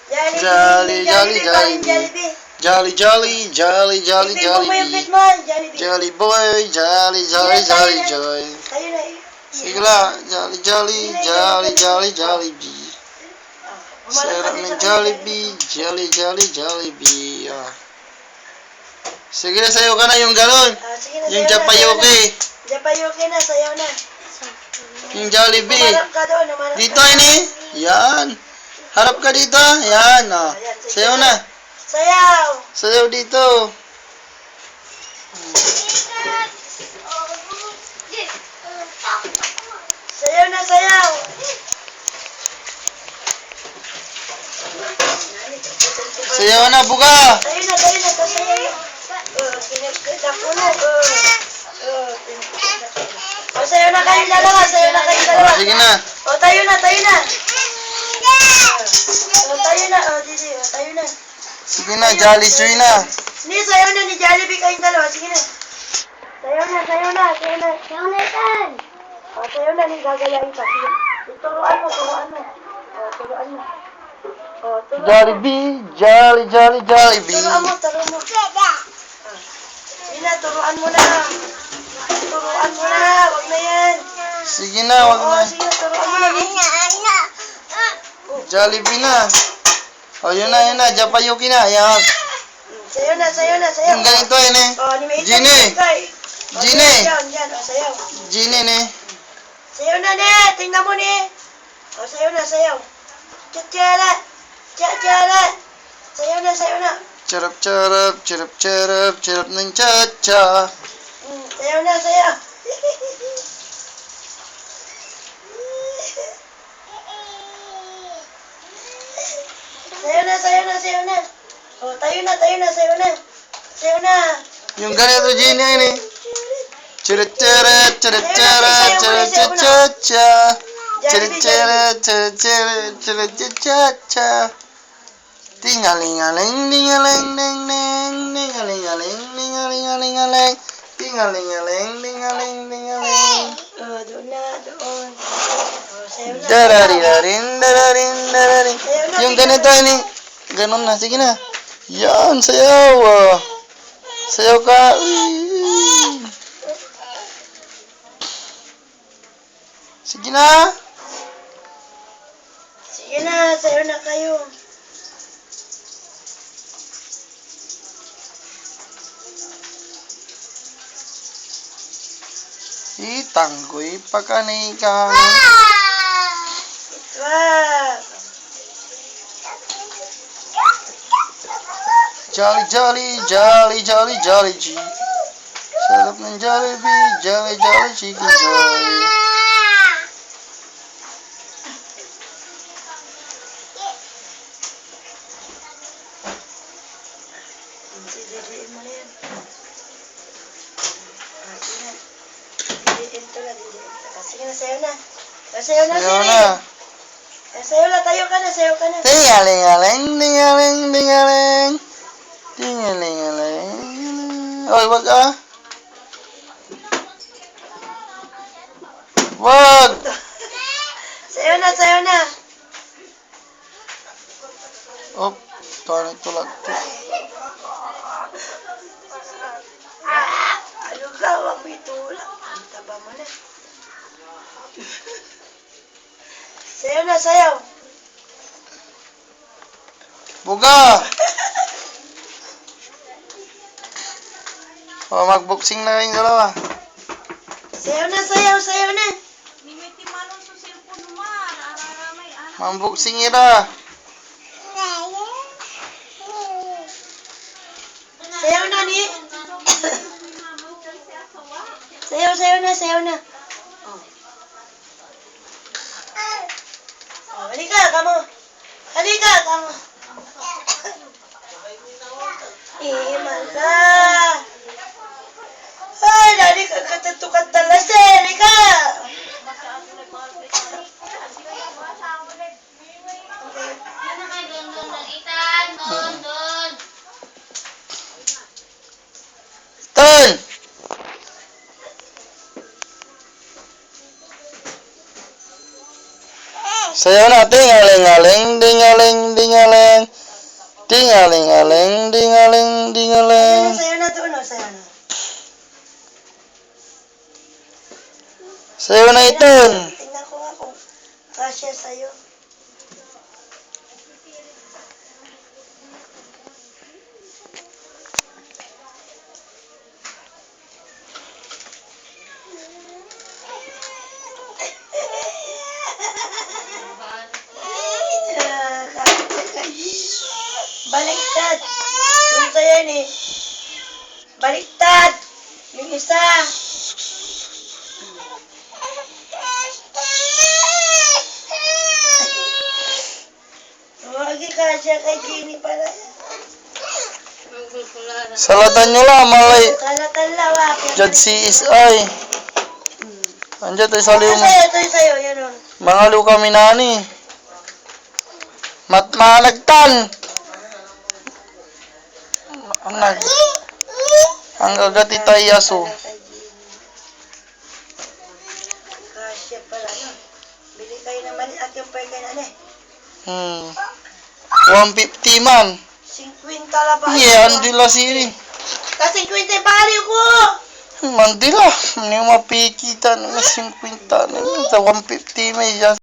Jolly, jolly, Jollibee. Jolly, jolly, jolly, jolly, Jollibee. Jolly boy, jolly, jolly, jolly, joy. Sige lang, jolly, jolly, jolly, jolly, Jollibee. Sarap ng Jollibee, jolly, jolly, Jollibee. Ah. Sige na, sayo ka na yung galon. Yung Japayuki. Japayuki na, sayaw na. Yung Jollibee. Umarap ka doon, umarap ka. Dito ini. Yan. Harap ka dito. Yan. Oh. Sayaw na. Sayaw. Sayaw dito. Sayaw na, sayaw. Sayaw na, buka. Tayo na, sayaw. Pinagdapunan. Sayaw na kayong dalawa, sayaw na kayong dalawa. Sige na. Tayo na. Tayo na, Didi, tayo na. Sige na, Jolly Joy na. Ni, sayaw na ni Jollibee kayong dalawa, sige na. Sayaw na. Sayaw na yan. Sayaw na, ni gagalain pa. Sige. Turuan mo. Turuan mo. Jollibee, jolly, jolly, Jollibee. Turuan mo. Sige na, turuan mo na. Wag na yan. Sige na, wag na. Sige, turuan mo na. Jollibee na. Oh, yun na. Japayuki na. Yan. Sayaw na. Yung ganito yun eh. Genie. Sayaw. Genie ni. Sayaw na, ne. Tingnan mo, ne. Sayaw na. Tiyala. Sayaw na. Charap, charap ng cha-cha. Sayaw na. Sayaw na. Tayo na, sayaw na. Yung ganito, Genie yun eh. Charap, charap, cha-cha. Charap, cha-cha. Tingalingaling, dingaling, ding, ding. Tingalingaling, dingaling. Tingalingaling, dingaling. Doon na. Sayaw na. Dararin. Yung ganito yun eh. Ganon na, sige na. Yan, sayaw. Sayaw ka. Sige na. Sayaw na kayo. Tanggoy pagkanikan. Wag. Jolly G. Sarap ng Jollibee, jolly chicken joy. Didiin mo na yan. Didiin to na. Sige na, sayaw na. Sayaw na. Sayaw na, tayo ka na. Tingalingaling. Oy, wag ah. Wag. Sayaw na. Oh, parang tulad to. Ano ka, wag may tulak. Ang taba mo na. Sayaw. Buga. Oh, mag-boxing na kayong dalawa. Sayaw na. Mag-boxing ira. Sayaw na, ni. Sayaw na. Halika, kamo. Mala. Ay, dali ka katatukan talas eh. Halika. Turn! Sayaw natin, dingaling. Dingaling-aling, dingaling, dingaling. Sayo na doon, oh, sayo na. Sayo na ito. Tingnan ko nga kung kasya sa'yo. Baliktad. Yung sa'yo ni. Baliktad. Yung isa. Huwag kasya kay Jenny pala. Salatan nyo lang, malay. Kalatan lawa. Judge CSI. Andiyan tayo sa liw. Ito sa'yo, yan o. Mangalo kami nani. Managtan. Ang agati tayo aso. Kasya pala, no? Bili kayo ng mali at yung pwede na, ne? 150 man. 50 la ba? Yeah, andila siri. Kasi 50 paliw ko! Mandila. Hindi mapikita ng 50. Sa 150 may just